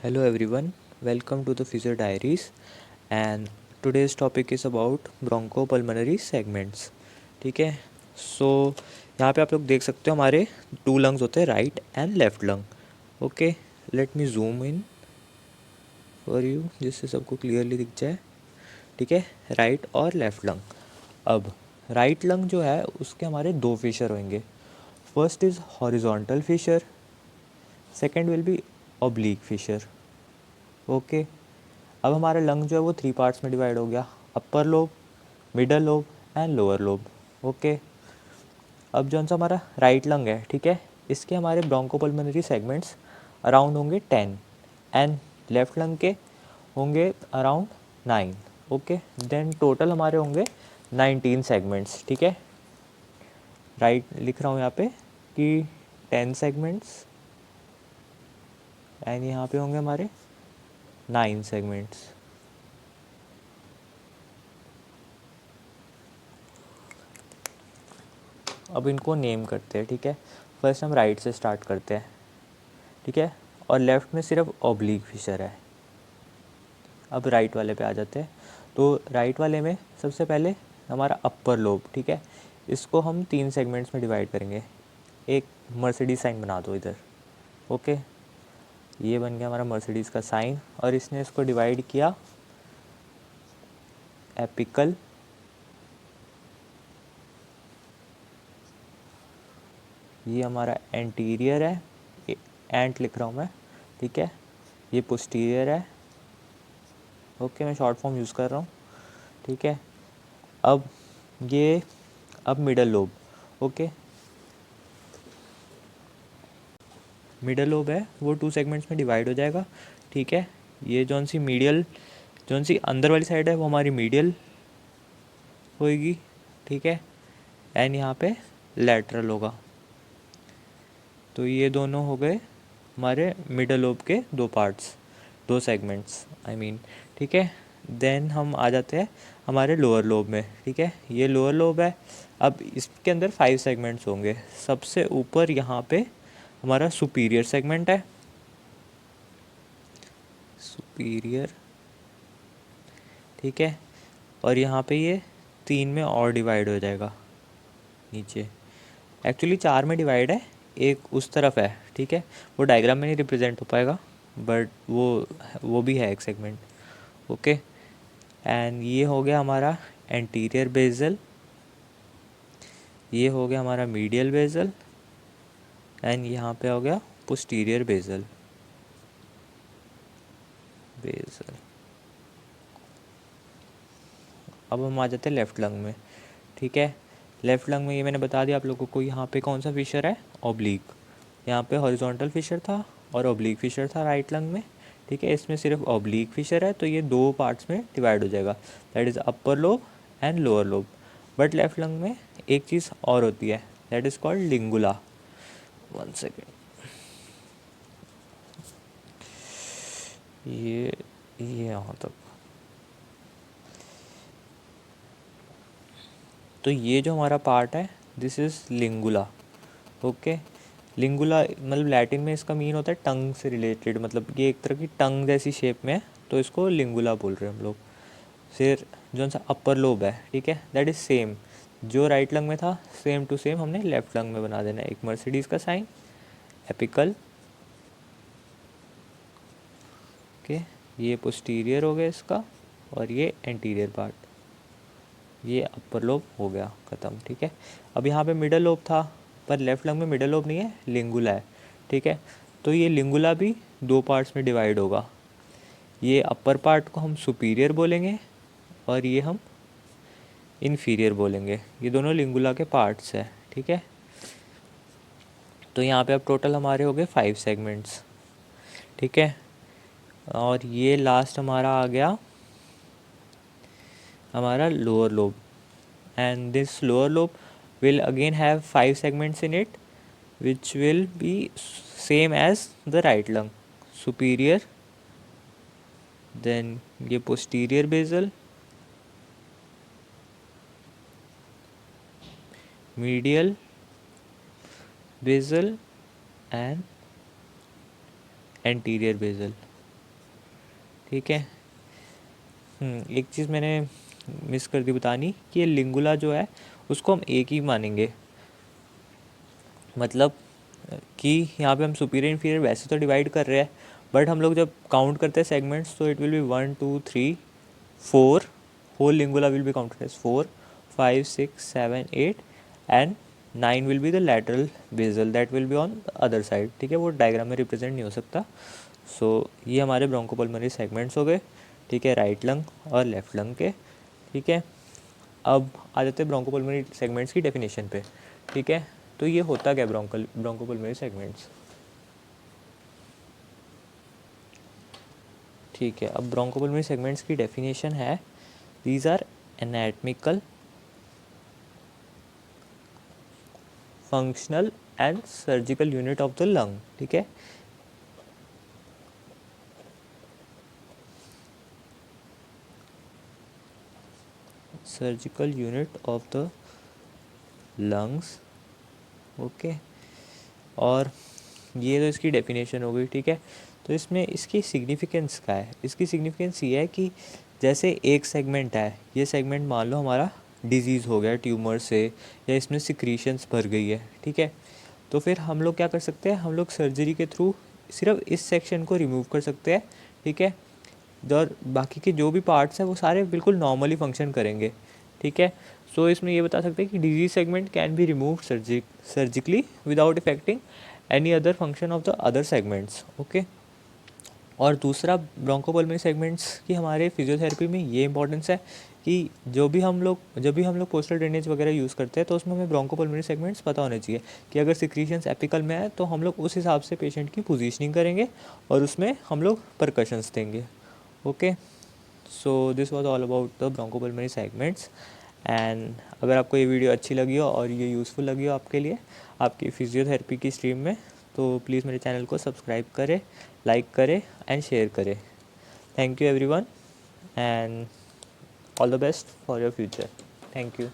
Hello everyone, welcome to the Physio Diaries and today's topic is about bronchopulmonary segments. ठीक है, सो यहाँ पे आप लोग देख सकते हो हमारे टू लंग्स होते हैं, right and left lung. Okay, let me zoom in for you जिससे सबको क्लियरली दिख जाए. ठीक है, राइट और लेफ्ट लंग. अब राइट लंग जो है उसके हमारे दो फिशर होंगे. First is horizontal fissure, second will be oblique fissure. Okay, अब हमारा लंग जो है वो थ्री पार्ट्स में डिवाइड हो गया, upper lobe, middle lobe and lower lobe. Okay, अब जो सा हमारा राइट लंग है, ठीक है, इसके हमारे ब्रोंकोपल्मोनरी सेगमेंट्स अराउंड होंगे 10 एंड लेफ्ट लंग के होंगे अराउंड 9. ओके, देन टोटल हमारे होंगे 19 सेगमेंट्स. ठीक है, राइट लिख रहा हूँ यहाँ पे कि 10 सेगमेंट्स एंड यहाँ पे होंगे हमारे 9 सेगमेंट्स. अब इनको नेम करते हैं. ठीक है, फर्स्ट हम राइट से स्टार्ट करते हैं. ठीक है, और लेफ़्ट में सिर्फ ऑब्लिक फिशर है. अब राइट वाले पे आ जाते हैं. तो राइट वाले में सबसे पहले हमारा अपर लोब. ठीक है, इसको हम 3 सेगमेंट्स में डिवाइड करेंगे. एक मर्सिडीज साइन बना दो इधर. ओके, ये बन गया हमारा मर्सिडीज़ का साइन और इसने इसको डिवाइड किया एपिकल, ये हमारा एंटीरियर है, एंट लिख रहा हूँ मैं. ठीक है, ये पोस्टीरियर है. ओके, मैं शॉर्ट फॉर्म यूज़ कर रहा हूँ. ठीक है, अब ये अब middle lobe. Okay, middle lobe है वो 2 सेगमेंट्स में डिवाइड हो जाएगा. ठीक है, ये जौन सी मीडियल, जौन सी अंदर वाली साइड है वो हमारी मीडियल होएगी. ठीक है, एंड यहाँ पे लैटरल होगा. तो ये दोनों हो गए हमारे मिडल लोब के दो पार्ट्स, दो सेगमेंट्स आई मीन. ठीक है, देन हम आ जाते हैं हमारे लोअर लोब में. ठीक है, ये लोअर लोब है. अब इसके अंदर 5 सेगमेंट्स होंगे. सबसे ऊपर यहाँ पे हमारा सुपीरियर सेगमेंट है, सुपीरियर. ठीक है, और यहाँ पे ये 3 में और डिवाइड हो जाएगा नीचे. एक्चुअली 4 में डिवाइड है, एक उस तरफ है. ठीक है, वो डायग्राम में नहीं रिप्रेजेंट हो पाएगा बट वो भी है एक सेगमेंट. ओके, एंड ये हो गया हमारा एंटीरियर बेजल, ये हो गया हमारा मीडियल बेजल एंड यहाँ पे हो गया पोस्टीरियर बेजल. अब हम आ जाते हैं लेफ़्ट लंग में. ठीक है, लेफ़्ट लंग में ये मैंने बता दिया आप लोगों को. यहाँ पे कौन सा फिशर है, ऑब्लिक. यहाँ पे हॉरिजॉन्टल फिशर था और ऑब्लिक फिशर था राइट लंग में. ठीक है, इसमें सिर्फ ऑब्लिक फिशर है तो ये दो पार्ट्स में डिवाइड हो जाएगा, that is upper lobe and lower lobe. But left lung में एक चीज़ और होती है, दैट इज़ कॉल्ड लिंगुला. 1 सेकेंड, ये यहाँ तक. तो ये जो हमारा पार्ट है दिस इज़ लिंगुला. ओके, लिंगुला मतलब लैटिन में इसका मीन होता है टंग से रिलेटेड, मतलब ये एक तरह की टंग जैसी शेप में है तो इसको लिंगुला बोल रहे हैं हम लोग. फिर जो सा अपर लोब है, ठीक है, दैट इज़ सेम जो राइट लंग में था, सेम टू सेम हमने लेफ्ट लंग में बना देना है. एक मर्सिडीज़ का साइन, एपिकल. ओके, ये पोस्टीरियर हो गया इसका और ये एंटीरियर पार्ट, ये अपर लोब हो गया ख़त्म. ठीक है, अब यहाँ पे मिडल लोब था पर लेफ्ट लंग में मिडल लोब नहीं है, लिंगुला है. ठीक है, तो ये लिंगुला भी दो पार्ट्स में डिवाइड होगा. ये अपर पार्ट को हम सुपीरियर बोलेंगे और ये हम इन्फीरियर बोलेंगे. ये दोनों लिंगुला के पार्ट्स हैं. ठीक है, तो यहाँ पे अब टोटल हमारे हो गए 5 सेगमेंट्स. ठीक है, और ये लास्ट हमारा आ गया हमारा lower lobe and this lower lobe will again have 5 segments in it which will be same as the right lung. Superior, then ये posterior basal, medial basal and anterior basal. ठीक है। एक चीज़ मैंने मिस कर दी बतानी कि ये लिंगुला जो है उसको हम एक ही मानेंगे, मतलब कि यहाँ पे हम सुपीरियर इन्फीरियर वैसे तो डिवाइड कर रहे हैं, बट हम लोग जब काउंट करते हैं सेगमेंट्स तो it will be 1 2 3 4, whole lingula will be counted as 4 5 6 7 8 and 9 will be the lateral basal that will be on other side. ठीक है, वो डायग्राम में रिप्रेजेंट नहीं हो सकता। सो ये हमारे ब्रोंकोपल्मोनरी सेगमेंट्स हो गए। ठीक है, राइट लंग और लेफ्ट लंग के। ठीक है, अब आ जाते हैं ब्रोंकोपल्मोनरी सेगमेंट्स की डेफिनेशन पे। ठीक है, तो ये होता क्या ब्रोंकोपल्मोनरी सेगमेंट्स। ठीक है, अब ब्रोंकोपल्मोनरी सेगमेंट्स की डेफिनेशन है, these are anatomical, functional and surgical unit of the lung. ठीक है, surgical unit of the lungs. Okay, और ये तो इसकी डेफिनेशन हो गई। ठीक है, तो इसमें इसकी सिग्निफिकेंस क्या है। इसकी सिग्निफिकेंस ये है कि जैसे एक सेगमेंट है, ये सेगमेंट मान लो हमारा डिजीज़ हो गया ट्यूमर से, या इसमें सिक्रीशंस भर गई है। ठीक है, तो फिर हम लोग क्या कर सकते हैं, हम लोग सर्जरी के थ्रू सिर्फ इस सेक्शन को रिमूव कर सकते हैं। ठीक है, और बाकी के जो भी पार्ट्स हैं वो सारे बिल्कुल नॉर्मली फंक्शन करेंगे। ठीक है, सो इसमें ये बता सकते हैं कि disease segment can be remove surgically without affecting any other function of the other segments. Okay, और दूसरा ब्रोंकोपल्मोनरी सेगमेंट्स की हमारे फिजियोथेरेपी में ये इंपॉर्टेंस है कि जब भी हम लोग पोस्टल ड्रेनेज वगैरह यूज़ करते हैं तो उसमें हमें ब्रोंकोपल्मोनरी सेगमेंट्स पता होने चाहिए कि अगर सिक्रीशंस एपिकल में है तो हम लोग उस हिसाब से पेशेंट की पोजीशनिंग करेंगे और उसमें हम लोग परकशंस देंगे। Okay, so this was all about the bronchopulmonary segments. And अगर आपको ये वीडियो अच्छी लगी हो और ये यूज़फुल लगी हो आपके लिए आपकी फिजियोथेरेपी की स्ट्रीम में, तो प्लीज़ मेरे चैनल को सब्सक्राइब करें, लाइक करें एंड शेयर करें। Thank you everyone and all the best for your future. Thank you.